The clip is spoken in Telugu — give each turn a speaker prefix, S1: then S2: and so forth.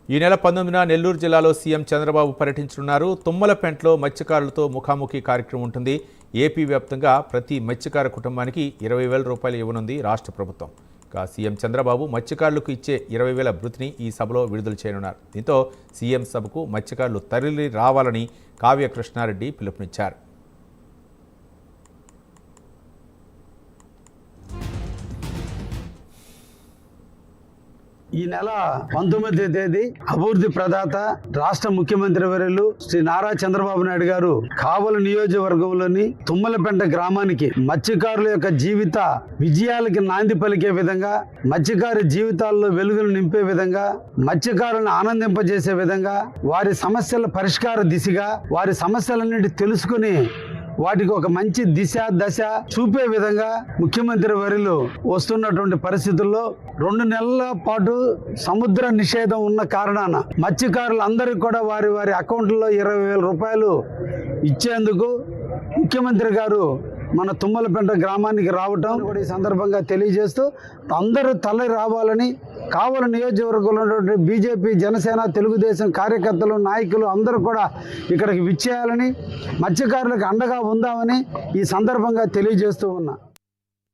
S1: ఈ నెల 19న నెల్లూరు జిల్లాలో సీఎం చంద్రబాబు పర్యటించనున్నారు. తుమ్మలపెంటలో మత్స్యకారులతో ముఖాముఖి కార్యక్రమం ఉంటుంది. ఏపీ వ్యాప్తంగా ప్రతి మత్స్యకార కుటుంబానికి 20,000 రూపాయలు ఇవ్వనుంది రాష్ట్ర ప్రభుత్వం. ఇక సీఎం చంద్రబాబు మత్స్యకారులకు ఇచ్చే 20,000 భృతిని ఈ సభలో విడుదల చేయనున్నారు. దీంతో సీఎం సభకు మత్స్యకారులు తరలి రావాలని కావ్య కృష్ణారెడ్డి పిలుపునిచ్చారు.
S2: ఈ నెల 19వ తేదీ అభివృద్ధి ప్రదాత రాష్ట్ర ముఖ్యమంత్రి వర్యులు శ్రీ నారా చంద్రబాబు నాయుడు గారు కావలి నియోజకవర్గంలోని తుమ్మలపెంట గ్రామానికి మత్స్యకారుల యొక్క జీవిత విజయాలకి నాంది పలికే విధంగా, మత్స్యకారు జీవితాల్లో వెలుగులు నింపే విధంగా, మత్స్యకారులను ఆనందింపజేసే విధంగా, వారి సమస్యల పరిష్కార దిశగా వారి సమస్యలన్నిటి తెలుసుకుని వాటికి ఒక మంచి దశ చూపే విధంగా ముఖ్యమంత్రి వర్యులు వస్తున్నటువంటి పరిస్థితుల్లో 2 నెలల పాటు సముద్ర నిషేధం ఉన్న కారణాన మత్స్యకారులందరికీ కూడా వారి వారి అకౌంట్లో 20,000 రూపాయలు ఇచ్చేందుకు ముఖ్యమంత్రి గారు మన తుమ్మలపెంట గ్రామానికి రావటం కూడా ఈ సందర్భంగా తెలియజేస్తూ అందరూ తరలి రావాలని, కావలి నియోజకవర్గంలో ఉన్నటువంటి బీజేపీ, జనసేన, తెలుగుదేశం కార్యకర్తలు, నాయకులు అందరూ కూడా ఇక్కడికి విచ్చేయాలని, మత్స్యకారులకు అండగా ఉందామని ఈ సందర్భంగా తెలియజేస్తూ ఉన్నా.